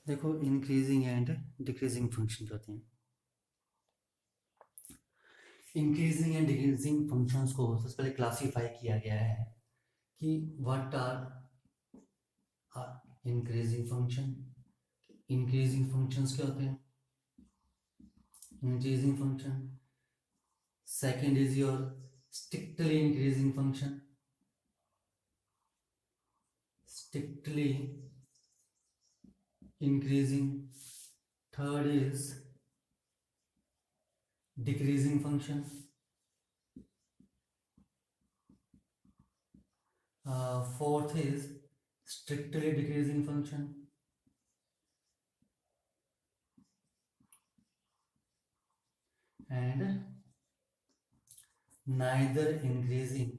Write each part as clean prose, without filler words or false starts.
देखो increasing and decreasing function होते हैं। इंक्रीजिंग एंड डिक्रीजिंग फंक्शंस को सबसे पहले क्लासीफाई किया गया है कि what are increasing function. Increasing functions क्या होते हैं? Increasing function, second is your strictly increasing function, strictly increasing, third is decreasing function, fourth is strictly decreasing function, and neither increasing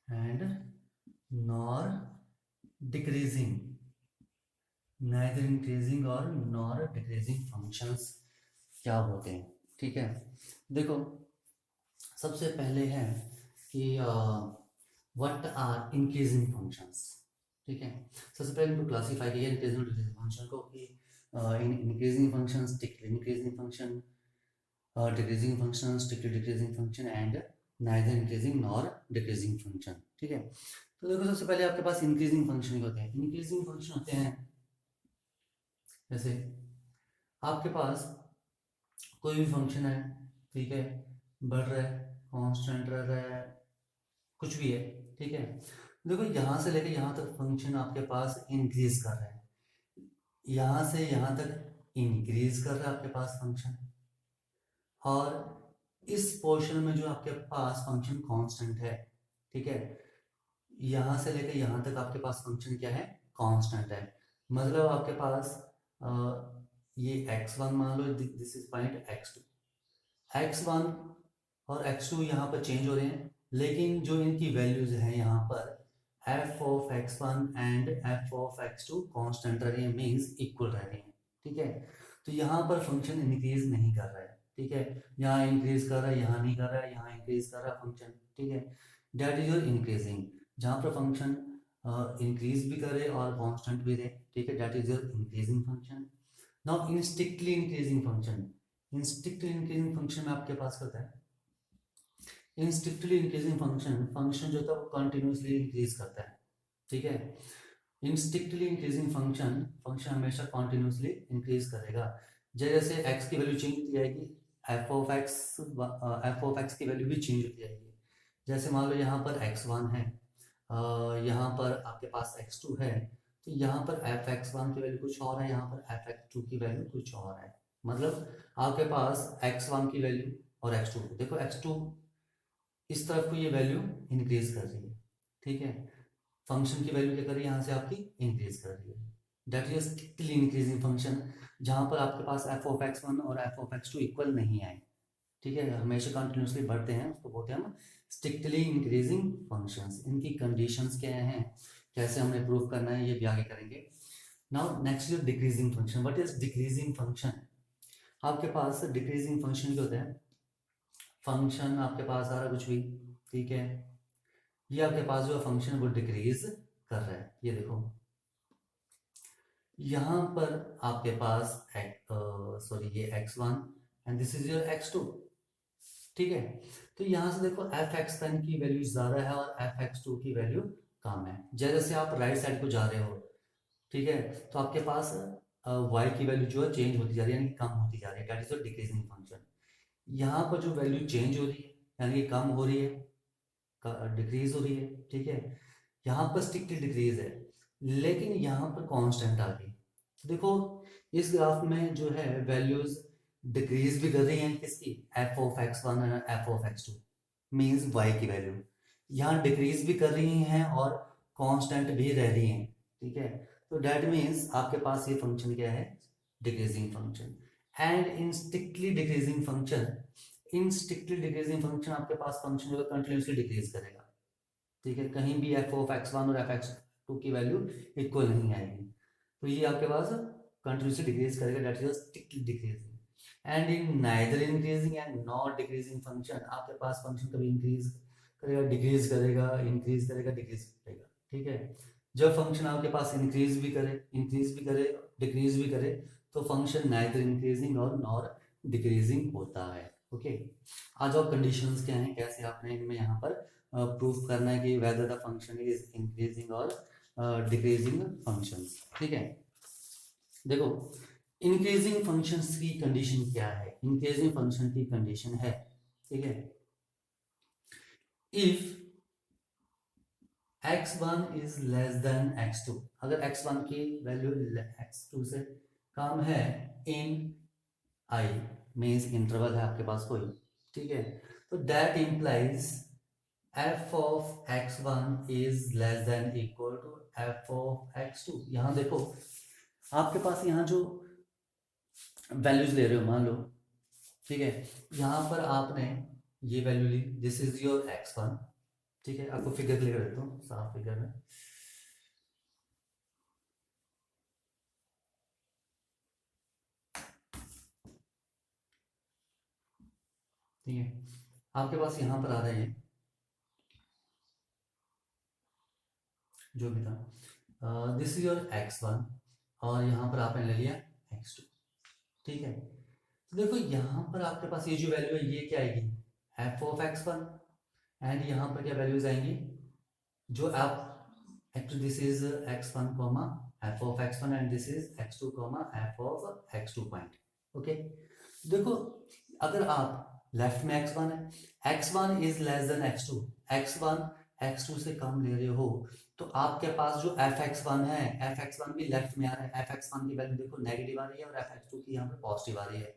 and nor decreasing, neither increasing और nor decreasing functions क्या होते हैं। ठीक है, देखो सबसे पहले है कि व्हाट आर इंक्रीजिंग फंक्शंस। ठीक है, सबसे पहले इनको क्लासीफाई किया इंक्रीजिंग और डिक्रीजिंग फंक्शन को कि increasing function, strictly increasing function, decreasing function, strictly decreasing function and neither increasing nor decreasing function. ठीक है, तो देखो सबसे पहले आपके पास इंक्रीजिंग फंक्शन होते हैं। इंक्रीजिंग फंक्शन होते हैं जैसे आपके पास कोई भी फंक्शन है, ठीक है, बढ़ रहा है, कांस्टेंट रह रहा है, कुछ भी है। ठीक है, देखो यहाँ से लेकर यहाँ तक फंक्शन आपके पास इंक्रीज कर रहा है, यहाँ से यहाँ तक इंक्रीज कर रहा है आपके पास फंक्शन, और इस पोर्शन में जो आपके पास फंक्शन कांस्टेंट है। ठीक है, यहाँ से लेकर यहाँ तक आपके पास फंक्शन क्या है? कांस्टेंट है। मतलब आपके पास ये x1 मान लो, this is point x2, x1 और x2 यहाँ पर चेंज हो रहे हैं, लेकिन जो इनकी वैल्यूज हैं यहाँ पर f of x1 and f of x2 constant रह रही है, मींस इक्वल रह रही है। ठीक है, तो यहाँ पर फंक्शन इंक्रीज नहीं कर रहा है। ठीक है, यहाँ इंक्रीज कर रहा है, यहाँ नहीं कर रहा है, यहाँ इंक्रीज कर रहा है फंक्शन। ठीक है, दैट इज योर इंक्रीजिंग, जहाँ पर फंक्शन इंक्रीज भी करे और कांस्टेंट भी रहे। ठीक है, that is your increasing function. Now in strictly increasing function, in strictly increasing function में आपके पास होता है, इन स्ट्रिक्टली इंक्रीजिंग फंक्शन जो था वो कंटिन्यूसली इंक्रीज करता है। ठीक है, इन स्ट्रिक्टली इंक्रीजिंग फंक्शन हमेशा कंटिन्यूसली इंक्रीज करेगा। जैसे x की वैल्यू चेंज होती जाएगी, f ऑफ x की वैल्यू भी चेंज होती जाएगी। जैसे मान लो यहाँ पर x1 है, यहाँ पर आपके पास x2 है, तो यहाँ पर f(x1) की वैल्यू कुछ और है, यहाँ पर f(x2) की वैल्यू कुछ और है। मतलब आपके पास x1 की वैल्यू और x2, देखो x2 इस तरफ को ये वैल्यू इंक्रीज कर रही है। ठीक है, फंक्शन की वैल्यू क्या कर रही है, यहाँ से आपकी इंक्रीज कर रही है। That is strictly increasing function, जहाँ पर आपके पास f ऑफ x1 और f ऑफ x2 इक्वल नहीं आए। ठीक है, हमेशा कंटिन्यूसली बढ़ते हैं, उसको बोलते हैं हम स्ट्रिक्टली इंक्रीजिंग फंक्शंस। इनकी कंडीशंस क्या हैं, कैसे हमें प्रूव करना है, ये भी आगे करेंगे। Now next is decreasing function. What is decreasing function? आपके पास डिक्रीजिंग फंक्शन क्या होता है? फंक्शन आपके पास आ रहा कुछ भी, ठीक है, ये आपके पास जो फंक्शन वो डिक्रीज कर रहा है। ये देखो यहाँ पर आपके पास सॉरी ये x1 and this is your x2। ठीक है, तो यहाँ से देखो f(x1) की वैल्यू ज़्यादा है और f(x2) की वैल्यू कम है। जैसे आप राइट साइड को जा रहे हो, ठीक है, तो आपके पास y की वैल्यू जो है चेंज होती जा रही है, यानी कम होती जा रही है। That is your decreasing function. यहाँ पर जो वैल्यू चेंज हो रही है, यानी कि कम हो रही है, डिक्रीज हो रही है। ठीक है, यहाँ पर स्ट्रिक्टली डिक्रीज है, लेकिन यहाँ पर कांस्टेंट आ गई। तो देखो इस ग्राफ में जो है वैल्यूज डिक्रीज भी कर रही हैं, किसकी? f ऑफ x1 और f of x2, means y की वैल्यू यहाँ डिक्रीज भी कर रही हैं और कांस्टेंट भी रह रही हैं। ठीक है, तो दैट मीन्स आपके पास ये फंक्शन क्या है? Decreasing function. And in strictly decreasing function, in strictly decreasing function आपके पास फंक्शन जो है कंटिन्यूसली डिक्रीज करेगा। ठीक है, कहीं भी f ऑफ x1 और f x2 की वैल्यू इक्वल नहीं आएगी, तो ये आपके पास कंटिन्यूसली डिक्रीज करेगा। That is strictly decreasing. And in neither increasing and not decreasing function, आपके पास फंक्शन कभी इंक्रीज करेगा, डिक्रीज करेगा, इंक्रीज करेगा, डिक्रीज करेगा। ठीक है। जब फंक्शन आपके पास इंक्रीज भी करे डिक्रीज भी करे तो फंक्शन नाइदर इंक्रीजिंग और नॉर डिक्रीजिंग होता है। ओके, आ जाओ कंडीशंस क्या हैं, कैसे आपने इनमें यहाँ पर प्रूफ करना है कि whether the function is increasing और डिक्रीजिंग फंक्शंस। ठीक है, देखो इंक्रीजिंग फंक्शंस की कंडीशन क्या है। इंक्रीजिंग फंक्शन की कंडीशन है, ठीक है, if x1 is less than x2, अगर x1 की वैल्यू x2 से कम है इन आई, मीन्स इंटरवल है आपके पास कोई, ठीक है, तो that implies f of x1 is less than equal to f of x2। यहाँ देखो आपके पास यहाँ जो वैल्यूज ले रहे हो, मान लो, ठीक है, यहाँ पर आपने ये वैल्यू ली, दिस इज योर x1, ठीक है, आपको फिगर क्लियर देता हूँ साफ फिगर में, ठीक है, आपके पास यहाँ पर आ रहा है जो भी था, दिस इज योर x1 और यहाँ पर आपने ले लिया x2, ठीक है, तो देखो यहाँ पर आपके पास ये जो वैल्यू है ये क्या आएगी, f ऑफ x1, एंड यहाँ पर क्या वैल्यूज आएंगी, जो आप actually this is x1 comma f of x1 and this is x2 comma f of x2 point. Okay, देखो अगर आप लेफ्ट में x1 है, x1 is less than x2, x1 x2 से कम ले रहे हो, तो आपके पास जो fx1 है, fx1 भी लेफ्ट में आ रहा है, fx1 की वैल्यू देखो नेगेटिव आ रही है और fx2 की यहाँ पे पॉजिटिव आ रही है,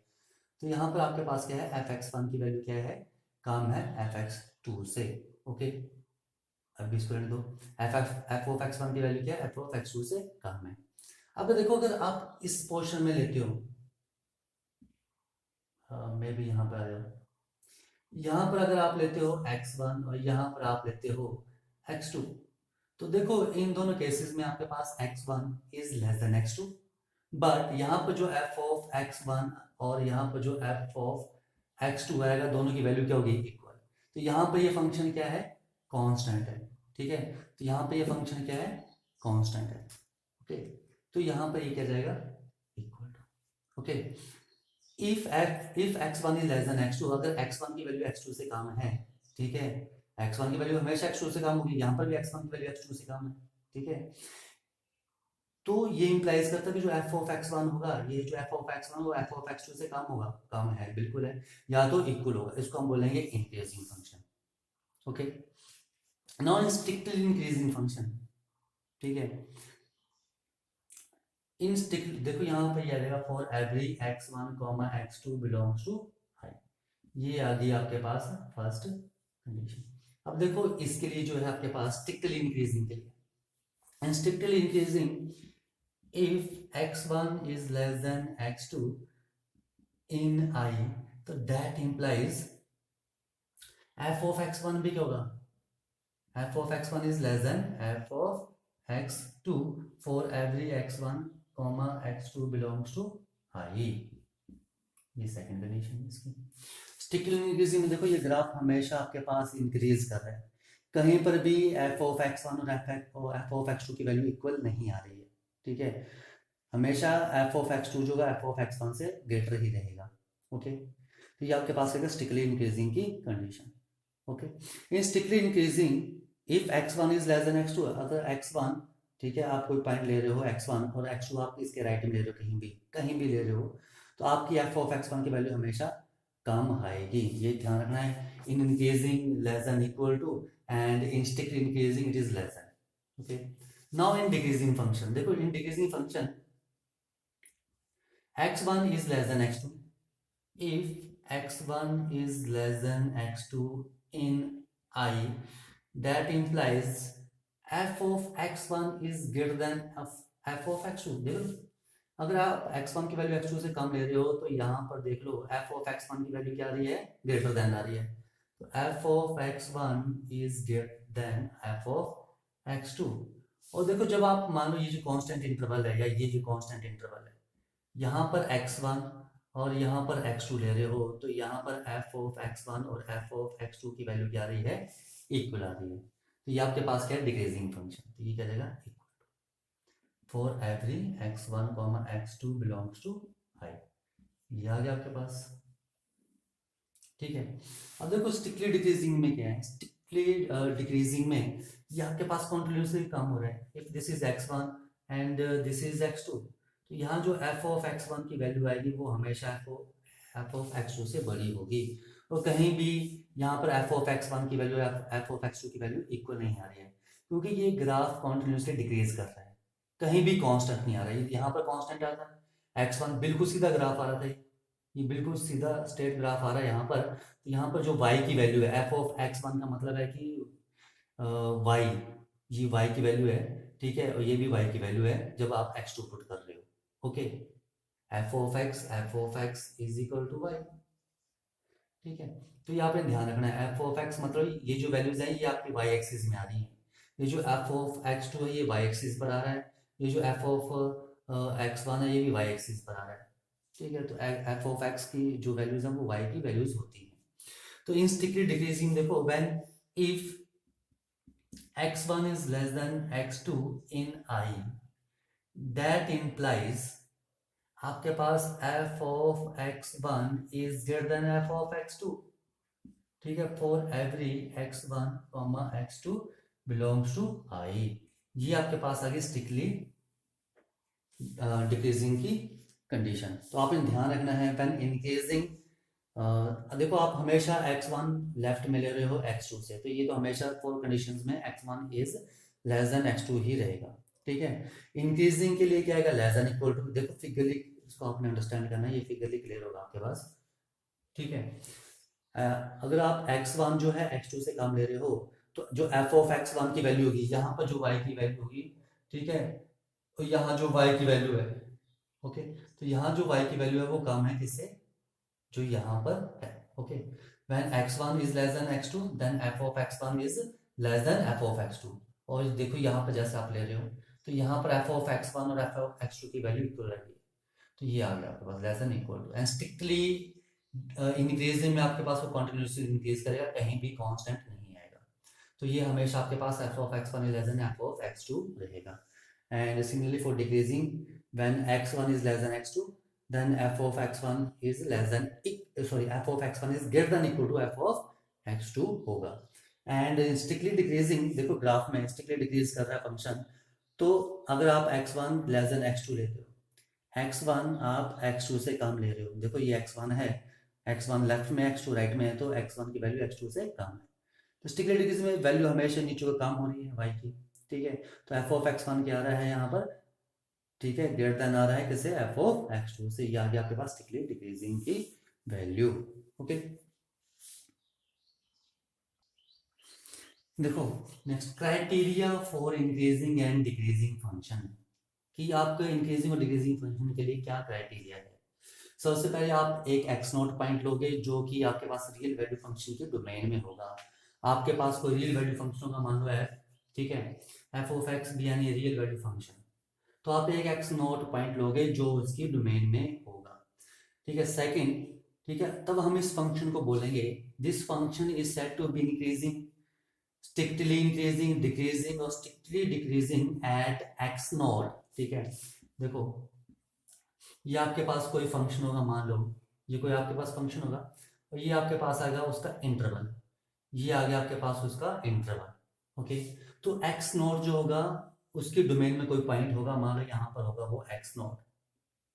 तो यहाँ पर आपके पास क्या है, fx1 की वैल्यू क्या है, कम है fx2 से। ओके, अब इसको रहने दो, एफ ऑफ x1 की वैल्यू क्या है, एफ ऑफ x2 से कम है। अब देखो अगर आप इस पोर्शन में लेते हो, मैं भी यहाँ पर आ जाऊँ, यहाँ पर अगर आप लेते हो x1 और यहाँ पर आप लेते हो x2, तो देखो इन दोनों केसेस में आपके पास x1 is less than x2, but यहाँ पर जो f ऑफ x1 और यहाँ पर जो f ऑफ x2 आएगा, दोनों की वैल्यू क्या होगी, इक्वल, तो यहाँ पर ये फंक्शन क्या है, कांस्टेंट है, ठीक है, तो यहाँ पे ये फंक्शन क्या है, कांस्टेंट है। ओके, तो यहाँ पर ये क्या जाएगा, equal to. Okay, if x1 is less than x2, अगर x1 की वैल्यू x2 से कम है, ठीक है, x1 की वैल्यू हमेशा x2 से कम होगी, यहाँ पर भी x1 की वैल्यू x2 से कम है, ठीक है, तो ये इंप्लाइज करता है कि जो f ऑफ x1 होगा, ये जो f ऑफ x1 वो f ऑफ x2 से कम होगा, कम है, बिल्कुल है, या तो इक्वल होगा, इसको हम बोलेंगे increasing function. Okay, non strictly increasing function, ठीक है, इन स्टिक देखो यहाँ पे ये आ जाएगा for every x1 comma x2 belongs to I, ये आ गई आपके पास फर्स्ट कंडीशन। अब देखो इसके लिए जो है आपके पास स्ट्रिक्टली इंक्रीजिंग के लिए, and strictly increasing if x1 is less than x2 इन आई, तो that implies f of x1 भी क्या होगा, f of x1 is less than f of x2 for every x1 comma x2 belongs to i, ये second condition है इसकी। स्टिकली increasing में देखो ये ग्राफ हमेशा आपके पास इंक्रीज कर रहा है, कहीं पर भी f of x1 और f of x2 की वैल्यू इक्वल नहीं आ रही है, ठीक है, हमेशा f of x2 जो है f of x1 से ग्रेटर ही रहेगा। ओके, तो ये आपके पास है स्टिकली इंक्रीजिंग की condition. Okay, in strictly increasing if x1 is less than x2, अगर x1, ठीक है, आप कोई पॉइंट ले रहे हो x1 और x2 आप इसके राइट में ले रहे हो, कहीं भी ले रहे हो, तो आपकी f ऑफ x1 की वैल्यू हमेशा कम आएगी, ये ध्यान रखना है, in increasing less than equal to and in strictly increasing it is less than. Okay, now in decreasing function, देखो in decreasing function x1 is less than x2, if x1 is less than x2 in I, that implies f of x1 is greater than f of x2। देखो अगर आप x1 की value x2 से कम ले रहे हो, तो यहाँ पर देख लो f of x1 की वैल्यू क्या आ रही है, ग्रेटर देन आ रही है, तो f of x1 is greater than f of x2। और देखो जब आप मान लो ये जो कांस्टेंट इंटरवल है, या ये जो कांस्टेंट इंटरवल है, यहाँ पर x1 और यहाँ पर x2 ले रहे हो, तो यहाँ पर f ऑफ x1 और f ऑफ x2 की वैल्यू क्या आ रही है, इक्वल आ रही है, तो ये आपके पास क्या है, डिक्रीजिंग फंक्शन। तो ये क्या जाएगा, for every x1 x2 belongs to i, ये आ गया आपके पास। ठीक है, अब देखो स्टिकली डिक्रीजिंग में क्या है, स्टिकली डिक्रीजिंग में ये आपके पास कॉन्टिन्यूसली कम हो रहा है। If this is x1 and this is x2, तो यहाँ जो f ऑफ x1 की वैल्यू आएगी वो हमेशा f ऑफ x2 से बड़ी होगी, और कहीं भी यहाँ पर f ऑफ x1 की वैल्यू f ऑफ x2 की वैल्यू इक्वल नहीं आ रही है, क्योंकि ये ग्राफ कॉन्टिन्यूसली डिक्रीज कर रहा है, कहीं भी कांस्टेंट नहीं आ रहा है। यहाँ पर कांस्टेंट आता है, x1 बिल्कुल सीधा ग्राफ आ रहा था, ये बिल्कुल सीधा स्ट्रेट ग्राफ आ रहा है यहाँ पर। तो यहाँ पर जो y की वैल्यू है, f ऑफ x1 का मतलब है कि y, ये y की वैल्यू है, ठीक है, और ये भी y की वैल्यू है जब आप x2 पुट कर रहे हो। Okay, f of x is equal to y। ठीक है, तो ये आपने ध्यान रखना है, f ऑफ x मतलब ये जो वैल्यूज है ये आपकी y एक्सिस में आ रही है, ये जो f ऑफ x2 है ये y एक्सिस पर आ रहा है, ये जो f ऑफ x1 है ये भी y एक्सिस पर आ रहा है। ठीक है, तो f ऑफ x की जो वैल्यूज हैं वो y की वैल्यूज होती हैं। तो इन स्टिकली डिक्रीजिंग देखो, when if x1 is less than x2 in I, that implies आपके पास f of x1 is greater than f of x2। ठीक है, for every x1 x2 belongs to I, ये आपके पास आ गई स्टिकली डिक्रीजिंग की कंडीशन। तो आपने ध्यान रखना है व्हेन इंक्रीजिंग, देखो आप हमेशा x1 लेफ्ट में ले रहे हो x2 से, तो ये तो हमेशा फोर कंडीशंस में x1 is less than x2 ही रहेगा। ठीक है, इंक्रीजिंग के लिए क्या आएगा, लेस देन इक्वल टू, देखो फिगरली इसको आपने अंडरस्टैंड करना है, ये फिगरली क्लियर होगा आपके पास। ठीक है, अगर आप x1 जो है x2 से कम ले रहे हो, तो जो f ऑफ x1 की वैल्यू होगी, यहाँ पर जो y की वैल्यू होगी, ठीक है, तो यहाँ जो y की वैल्यू है, ओके, तो यहाँ जो y की वैल्यू है वो कम है किससे, जो यहाँ पर है। Okay, when x1 is less than x2 then f of x1 is less than f of x2। और देखो यहाँ पर जैसे आप ले रहे हो, तो यहाँ पर f ऑफ x1 और f ऑफ x2 की वैल्यू इक्वल रहेगी, तो ये आ गया आपके पास less than equal to. And strictly increasing में आपके पास वो कंटिन्यूसली इंक्रीज करेगा, कहीं भी कांस्टेंट नहीं आएगा, तो ये हमेशा आपके पास f of x1 is less than f of x2 रहेगा। And similarly for decreasing, when x1 is less than x2 then f of x1 is less than f of x1 is greater than equal to f of x2 होगा। And strictly decreasing, देखो graph में strictly decrease कर रहा है function, तो अगर आप x1 less than x2 लेते हो, x1 आप x2 से कम ले रहे हो, देखो ये x1 है, x1 लेफ्ट में x2 राइट में है, तो x1 की वैल्यू x2 से कम है, तो स्ट्रिक्टली डिक्रीज में वैल्यू हमेशा नीचे को कम हो रही है y की। ठीक है, तो f ऑफ x1 क्या आ रहा है यहाँ पर, ठीक है, ग्रेटर देन आ रहा है किसे, f ऑफ x2 से, ये आ गया आपके पास स्ट्रिक्टली डिक्रीजिंग की वैल्यू। ओके, देखो next criteria for increasing and decreasing function, कि आपके इंक्रीजिंग और डिक्रीजिंग फंक्शन के लिए क्या क्राइटेरिया है। सबसे पहले आप एक एक्स नोट पॉइंट लोगे जो कि आपके पास रियल वैल्यू फंक्शन के डोमेन में होगा, आपके पास कोई रियल वैल्यू फंक्शन का मान लो है, ठीक है, f ऑफ x भी यानी रियल वैल्यू फंक्शन, तो आप एक एक्स नोट पॉइंट लोगे जो उसकी डोमेन में होगा। ठीक है, सेकंड, ठीक है, तब हम इस फंक्शन को बोलेंगे this function is said to be increasing, strictly increasing, decreasing और strictly decreasing at x naught. ठीक है, देखो ये आपके पास कोई फंक्शन होगा, मान लो ये कोई आपके पास फंक्शन होगा, और ये आपके पास आएगा उसका इंटरवल, ये आ गया आपके पास उसका इंटरवल। ओके, तो एक्स नोट जो होगा उसके डोमेन में कोई पॉइंट होगा, मान लो यहाँ पर होगा वो x note,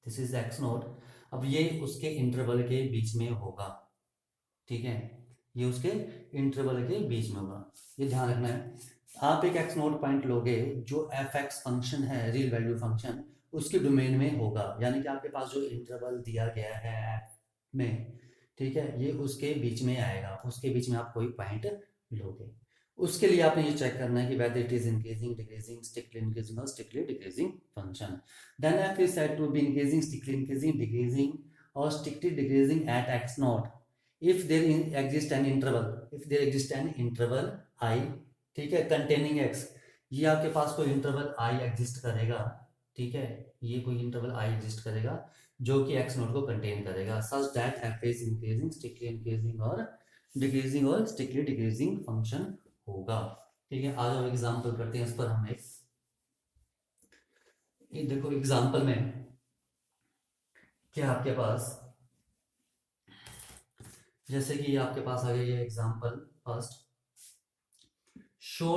this is x note, अब ये उसके इंटरवल के बीच में होगा। ठीक है, ये उसके इंटरवल के बीच में होगा, ये ध्यान रखना है। आप एक एक्स नोट पॉइंट लोगे जो एफ एक्स फंक्शन है, रियल वैल्यू फंक्शन, उसके डोमेन में होगा, यानी कि आपके पास जो इंटरवल दिया गया है एफ में, ठीक है, ये उसके बीच में आएगा, उसके बीच में आप कोई पॉइंट लोगे। उसके लिए आपने ये चेक करना है कि whether it is increasing, decreasing, strictly increasing or strictly decreasing function. Then f is said to be increasing, strictly increasing, decreasing or strictly decreasing at x naught if there exists an interval, if there exists an interval I, ठीक है, containing x, ये आपके पास कोई interval I exist करेगा, ठीक है, ये कोई इंटरवल I एग्जिस्ट करेगा जो कि x नोट को कंटेन करेगा, such that f is increasing, strictly increasing और decreasing और strictly decreasing फंक्शन होगा। ठीक है, आ जाओ एग्जाम्पल करते हैं इस पर हम एक। ये देखो एग्जाम्पल में क्या आपके पास, जैसे कि आपके पास आ गया ये example first, show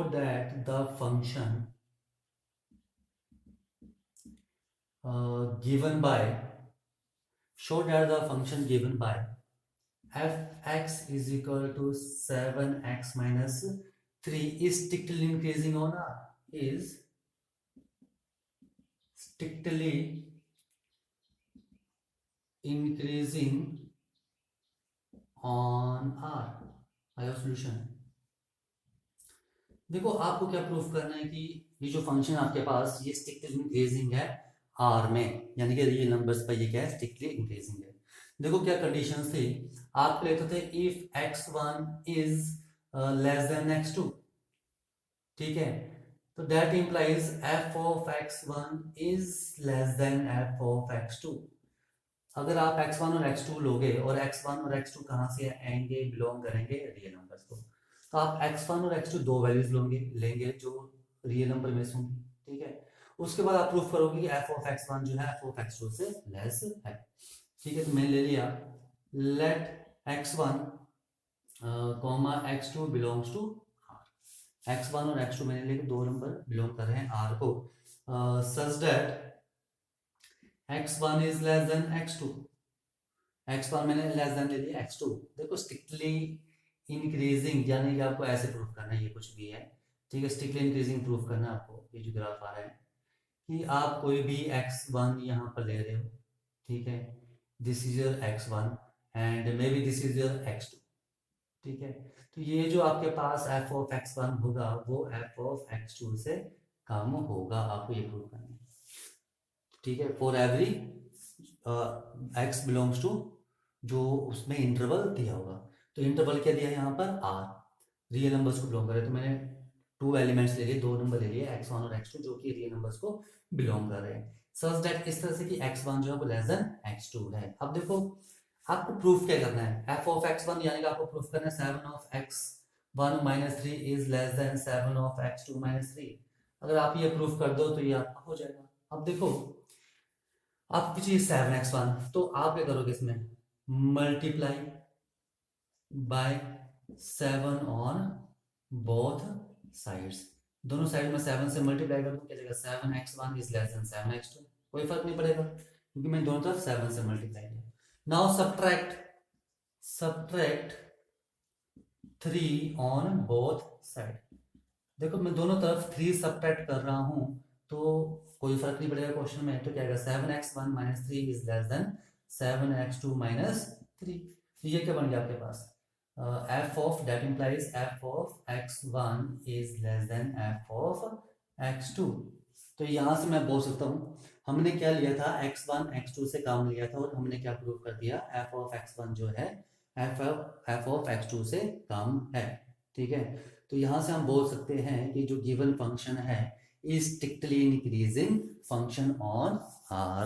that the function given by show that the function given by fx is equal to 7x minus 3 is strictly increasing on r, is strictly increasing on r। आया solution. देखो आपको क्या proof करना है कि ये जो function आपके पास ये स्ट्रिक्टली इंक्रीजिंग है आर में, यानी कि रियल नंबर्स पर ये क्या है, स्ट्रिक्टली इंक्रीजिंग है। देखो क्या कंडीशंस थी, आप लेते थे if x1 is less than x2, ठीक है, तो that implies f of x1 is less than f of x2। अगर आप x1 और x2 लोगे, और x1 और x2 कहाँ से आएंगे, बिलोंग करेंगे रियल नंबर्स को, तो आप x1 और x2 दो वैल्यूज लेंगे जो रियल नंबर में से होंगी, ठीक है। उसके बाद आप प्रूफ करोगे कि f ऑफ x1 जो है f ऑफ x2 से लेस है, ठीक है। तो मैंने ले लिया late x1 x2 belongs to r। x1 और x2 मैंने लेके दो नंबर बिलोंग कर रहे हैं r को, such that x1 is less than x2। x1 मैंने लेस देन ले लिया x2। देखो स्ट्रिक्टली इंक्रीजिंग यानी कि आपको ऐसे प्रूफ करना है, ये कुछ भी है, ठीक है, स्ट्रिक्टली इंक्रीजिंग प्रूफ करना है आपको। ये जो ग्राफ आ रहा है कि आप कोई भी x1 यहाँ पर ले रहे हो, ठीक है, this is your x1 and may be this is your x2, ठीक है। तो ये जो आपके पास f ऑफ x1 होगा वो f ऑफ x2 से कम होगा, आपको ये प्रूफ करना है, ठीक है। For every x belongs to जो उसमें इंटरवल दिया होगा, तो इंटरवल क्या दिया है यहाँ पर r, रियल नंबर्स को बिलोंग करे, तो मैंने टू एलिमेंट्स ले लिए, दो नंबर ले लिए x1 और x2 जो कि रियल नंबर्स को बिलोंग कर रहे हैं, सच दैट इस तरह से कि x1 जो है वो लेस देन x2 है। अब देखो आपको प्रूफ क्या करना है, f ऑफ x1 यानी कि आपको प्रूफ करना है 7 of x1 minus 3 is less then 7 of x2 minus 3। अगर आप ये प्रूफ कर दो तो ये आपका हो जाएगा। अब देखो आपकी चीज 7x1, तो आप क्या करोगे इसमें multiply by 7 on both sides, दोनों साइड में 7 से मल्टीप्लाई कर दूं, क्या जाएगा 7x1 is less then 7x2, कोई फर्क नहीं पड़ेगा क्योंकि मैंने दोनों तरफ 7 से मल्टीप्लाई किया। Now subtract 3 on both side. देखो मैं दोनों तरफ 3 सब्ट्रैक्ट कर रहा हूं तो कोई फर्क नहीं पड़ेगा क्वेश्चन में, तो क्या आएगा 7x1 minus 3 is less then 7x2 minus 3। तो ये क्या बन गया आपके पास f of, that implies f of x1 is less than f of x2। तो यहां से मैं बोल सकता हूं हमने क्या लिया था, x1 x2 से काम लिया था और हमने क्या प्रूव कर दिया, f ऑफ x1 जो है f ऑफ x2 से कम है, ठीक है। तो यहां से हम बोल सकते हैं कि जो गिवन फंक्शन है is strictly increasing function on R।